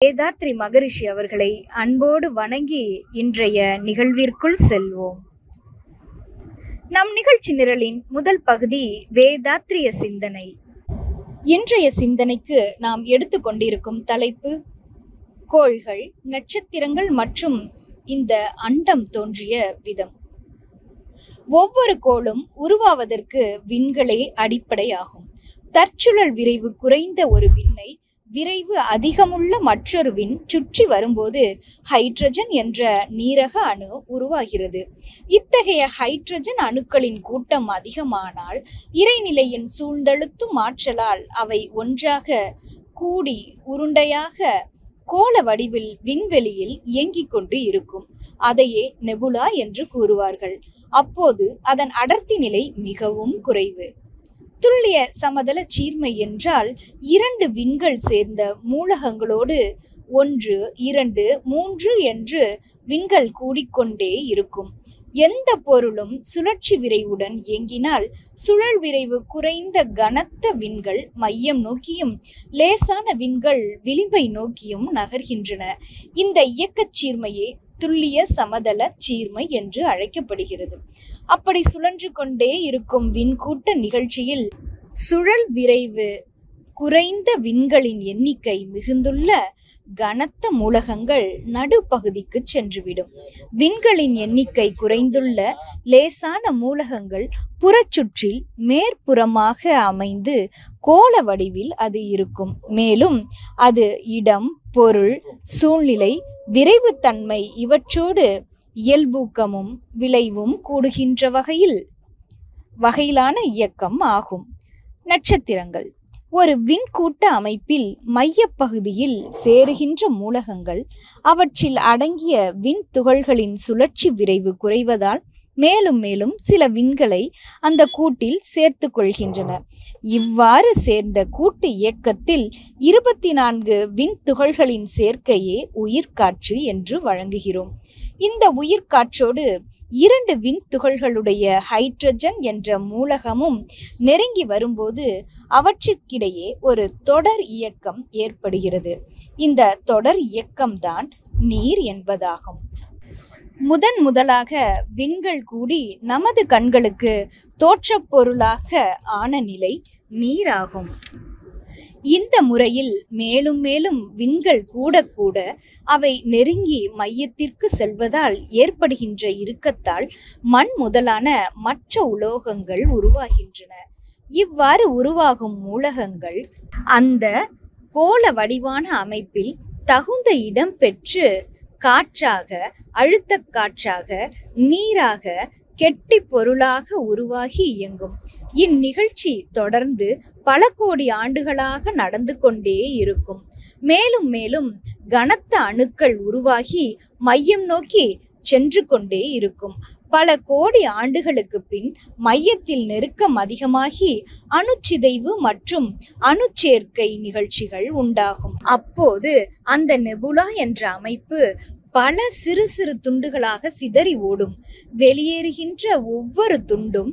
வேதாத்ரி மகரிஷி அவர்களை அன்போடு வணங்கி இன்றைய நிகழ்விற்குள் செல்வோம். நம் நிகழ்ச்சி நிரலின் முதல் பகுதி வேதாத்ரிய சிந்தனை. இன்றைய சிந்தனைக்கு நாம் எடுத்துக்கொண்டிருக்கும் தலைப்பு கோள்கள், நட்சத்திரங்கள் மற்றும் இந்த அண்டம் தோன்றிய விதம். ஒவ்வொரு கோளும் உருவாவதற்கு விண்களே அடிப்படையாகும். தற்சுழல் விரைவு குறைந்த ஒரு விண்ணை விரைவு அதிகமுள்ள மற்றொரு விண் சுற்றி வரும்போது ஹைட்ரஜன் என்ற நீரக அணு உருவாகிறது. இத்தகைய ஹைட்ரஜன் அணுக்களின் கூட்டம் அதிகமானால் இறைநிலையின் சூழ்ந்தழுத்தும் ஆற்றலால் அவை ஒன்றாக கூடி உருண்டையாக கோள வடிவில் விண்வெளியில் இயங்கிக் கொண்டு இருக்கும். அதையே நெபுலா என்று கூறுவார்கள். அப்போது அதன் அடர்த்தி நிலை மிகவும் குறைவு. துல்லிய சமதள சீர்மை என்றால் இரண்டு விண்கள் சேர்ந்த மூலகங்களோடு 1, 2, 3 என்று விண்கள் கூடிக்கொண்டே இருக்கும். எந்த பொருளும் சுழற்சி விரைவுடன் இயங்கினால் சுழல் விரைவு குறைந்த கனத்த விண்கள் மையம் நோக்கியும் லேசான விண்கள் விளிம்பை நோக்கியும் நகர்கின்றன. இந்த இயக்கச் சீர்மையே துல்லிய சமதள சீர்மை என்று அழைக்கப்படுகிறது. அப்படி சுழன்று கொண்டே இருக்கும் விண்கூட்ட நிகழ்ச்சியில் சுழல் விரைவு குறைந்த விண்களின் எண்ணிக்கை மிகுந்துள்ள கனத்த மூலகங்கள் நடுப்பகுதிக்கு சென்றுவிடும். விண்களின் எண்ணிக்கை குறைந்துள்ள லேசான மூலகங்கள் புறச்சுற்றில் மேற்புறமாக அமைந்து கோள வடிவில் அது இருக்கும். மேலும் அது இடம், பொருள், சூழ்நிலை, விரைவுத்தன்மை இவற்றோடு இயல்பூக்கமும் விளைவும் கூடுகின்ற வகையிலான இயக்கம் ஆகும். நட்சத்திரங்கள் ஒரு விண்கூட்ட அமைப்பில் மையப்பகுதியில் சேருகின்ற மூலகங்கள் அவற்றில் அடங்கிய விண் துகள்களின் சுழற்சி விரைவு குறைவதால் மேலும் மேலும் சில விண்களை அந்த கூட்டில் சேர்த்து கொள்கின்றன. இவ்வாறு சேர்ந்த கூட்டு இயக்கத்தில் 24 விண் துகள்களின் சேர்க்கையே உயிர்காற்று என்று வழங்குகிறோம். இந்த உயிர்காற்றோடு 2 விண் துகள்களுடைய ஹைட்ரஜன் என்ற மூலகமும் நெருங்கி வரும்போது அவற்றிற்கிடையே ஒரு தொடர் இயக்கம் ஏற்படுகிறது. இந்த தொடர் இயக்கம்தான் நீர் என்பதாகும். முதலாக விண்கள் கூடி நமது கண்களுக்கு தோற்றப் பொருளாக ஆன நிலை நீராகும். இந்த முறையில் மேலும் மேலும் விண்கள் கூட கூட அவை நெருங்கி மையத்திற்கு செல்வதால் ஏற்படுகின்ற இறுக்கத்தால் மண் முதலான மற்ற உலோகங்கள் உருவாகின்றன. இவ்வாறு உருவாகும் மூலகங்கள் அந்த கோள வடிவான அமைப்பில் தகுந்த இடம் பெற்று காற்றாக, அழுத்த காற்றாக, நீராக, கெட்டி பொருளாக உருவாகி இயங்கும். இந்நிகழ்ச்சி தொடர்ந்து பல கோடி ஆண்டுகளாக நடந்து கொண்டே இருக்கும். மேலும் மேலும் கனத்த அணுக்கள் உருவாகி மையம் நோக்கி சென்று கொண்டே இருக்கும். பல கோடி ஆண்டுகளுக்கு பின் மையத்தில் நெருக்கம் அதிகமாகி அணுச்சிதைவு மற்றும் அணுச்சேர்க்கை நிகழ்ச்சிகள் உண்டாகும். அப்போது அந்த நெபுலா என்ற அமைப்பு பல சிறு சிறு துண்டுகளாக சிதறி ஓடும். வெளியேறுகின்ற ஒவ்வொரு துண்டும்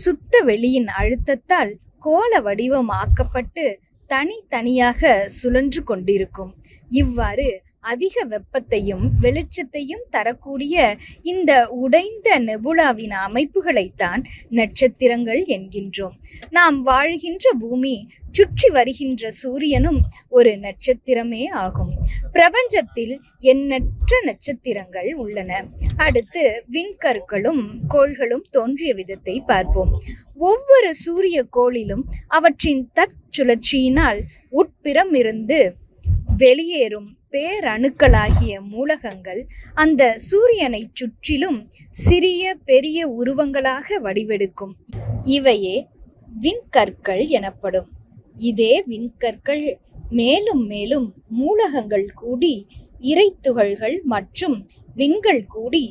சுத்த வெளியின் அழுத்தத்தால் கோள வடிவம் ஆக்கப்பட்டு தனித்தனியாக சுழன்று கொண்டிருக்கும். இவ்வாறு அதிக வெப்பத்தையும் வெளிச்சத்தையும் தரக்கூடிய இந்த உடைந்த நெபுலாவின் அமைப்புகளைத்தான் நட்சத்திரங்கள் என்கின்றோம். நாம் வாழ்கின்ற பூமி சுற்றி வருகின்ற சூரியனும் ஒரு நட்சத்திரமே ஆகும். பிரபஞ்சத்தில் எண்ணற்ற நட்சத்திரங்கள் உள்ளன. அடுத்து விண்கற்களும் கோள்களும் தோன்றிய விதத்தை பார்ப்போம். ஒவ்வொரு சூரிய கோளிலும் அவற்றின் தற்சுழற்சியினால் உட்பிறமிருந்து வெளியேறும் பேரணுக்களாகிய மூலகங்கள் அந்த சூரியனை சுற்றிலும் சிறிய பெரிய உருவங்களாக வடிவெடுக்கும். இவையே விண்கற்கள் எனப்படும். இதே விண்கற்கள் மேலும் மேலும் மூலகங்கள் கூடி இறைத்துகள்கள் மற்றும் விண்கள் கூடி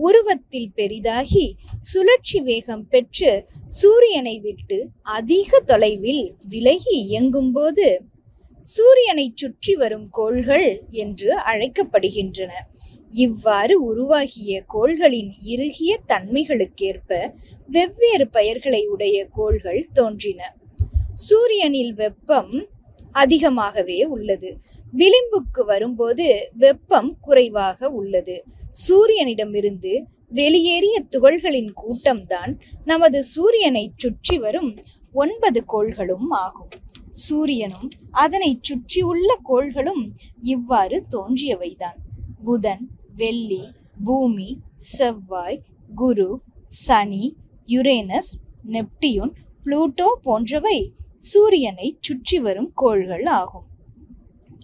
உருவத்தில் பெரிதாகி சுழற்சி வேகம் பெற்று சூரியனை விட்டு அதிக தொலைவில் விலகி இயங்கும் போது சூரியனை சுற்றி வரும் கோள்கள் என்று அழைக்கப்படுகின்றன. இவ்வாறு உருவாகிய கோள்களின் இறுகிய தன்மைகளுக்கேற்ப வெவ்வேறு பெயர்களை உடைய கோள்கள் தோன்றின. சூரியனில் வெப்பம் அதிகமாகவே உள்ளது. விளிம்புக்கு வரும்போது வெப்பம் குறைவாக உள்ளது. சூரியனிடமிருந்து வெளியேறிய துகள்களின் கூட்டம்தான் நமது சூரியனை சுற்றி வரும் 9 கோள்களும் ஆகும். சூரியனும் அதனை சுற்றியுள்ள கோள்களும் இவ்வாறு தோன்றியவைதான். புதன், வெள்ளி, பூமி, செவ்வாய், குரு, சனி, யுரேனஸ், நெப்டியூன், புளூட்டோ போன்றவை சூரியனை சுற்றி வரும் கோள்கள் ஆகும்.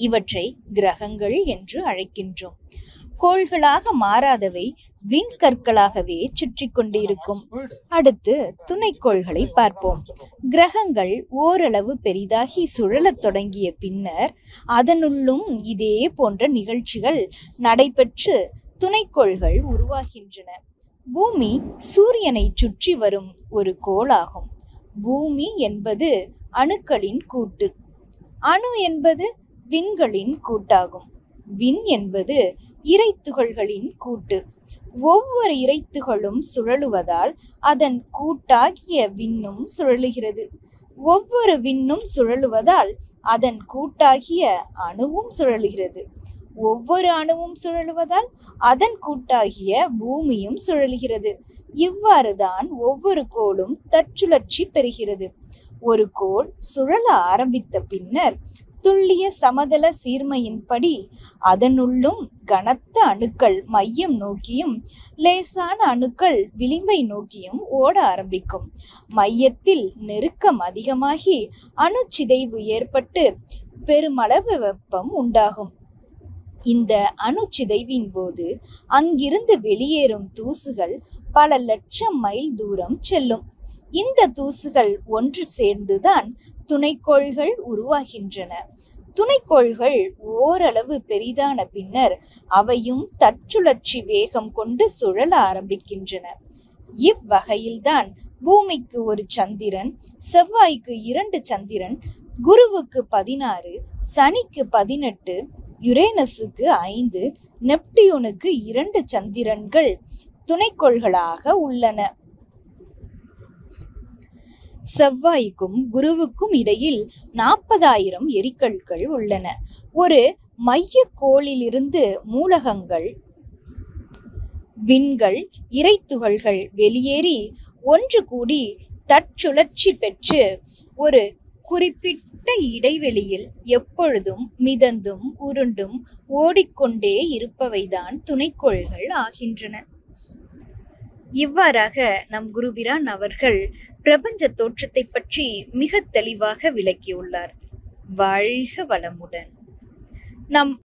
இவற்றை கிரகங்கள் என்று அழைக்கின்றோம். கோள்களாக மாறாதவை விண்கற்களாகவே சுற்றி கொண்டிருக்கும். அடுத்து துணைக்கோள்களை பார்ப்போம். கிரகங்கள் ஓரளவு பெரிதாகி சுழலத் தொடங்கிய பின்னர் அதனுள்ளும் இதே போன்ற நிகழ்ச்சிகள் நடைபெற்று துணைக்கோள்கள் உருவாகின்றன. பூமி சூரியனை சுற்றி வரும் ஒரு கோளாகும். பூமி என்பது அணுக்களின் கூட்டு. அணு என்பது விண்களின் கூட்டாகும். விண் என்பது இறைத்துகள்களின் கூட்டு. ஒவ்வொரு இறைத்துகளும் சுழலுவதால் அதன் கூட்டாகிய விண்ணும் சுழலுகிறது. ஒவ்வொரு விண்ணும் சுழலுவதால் அதன் கூட்டாகிய அணுவும் சுழலுகிறது. ஒவ்வொரு அணுவும் சுழலுவதால் அதன் கூட்டாகிய பூமியும் சுழலுகிறது. இவ்வாறுதான் ஒவ்வொரு கோளும் தற்சுழற்சி பெறுகிறது. ஒரு கோள் சுழல ஆரம்பித்த பின்னர் துல்லிய சமதள சீர்மையின்படி அதனுள்ளும் கனத்த அணுக்கள் மையம் நோக்கியும் லேசான அணுக்கள் விளிம்பை நோக்கியும் ஓட ஆரம்பிக்கும். மையத்தில் நெருக்கம் அதிகமாகி அணு சிதைவு ஏற்பட்டு பெருமளவு வெப்பம் உண்டாகும். இந்த அணு சிதைவின் போது அங்கிருந்து வெளியேறும் தூசுகள் பல லட்சம் மைல் தூரம் செல்லும். இந்த தூசுகள் ஒன்று சேர்ந்துதான் துணைக்கோள்கள் உருவாகின்றன. துணைக்கோள்கள் ஓரளவு பெரிதான பின்னர் அவையும் தற்சுழற்சி வேகம் கொண்டு சுழல ஆரம்பிக்கின்றன. இவ்வகையில்தான் பூமிக்கு ஒரு சந்திரன், செவ்வாய்க்கு 2 சந்திரன், குருவுக்கு 16, சனிக்கு 18, யுரேனஸுக்கு 5, நெப்டியூனுக்கு 2 சந்திரன்கள் துணைக்கோள்களாக உள்ளன. செவ்வாய்க்கும் குருவுக்கும் இடையில் 40,000 எரிக்கற்கள் உள்ளன. ஒரு மைய கோளிலிருந்து மூலகங்கள், விண்கள், இறைத்துகள்கள் வெளியேறி ஒன்று கூடி தற்சுழற்சி பெற்று ஒரு குறிப்பிட்ட இடைவெளியில் எப்பொழுதும் மிதந்தும் உருண்டும் ஓடிக்கொண்டே இருப்பவைதான் துணைக்கோள்கள் ஆகின்றன. இவ்வாறாக நம் குருபிரான் அவர்கள் பிரபஞ்ச தோற்றத்தை பற்றி மிக தெளிவாக விளக்கியுள்ளார். வாழ்க வளமுடன். நம்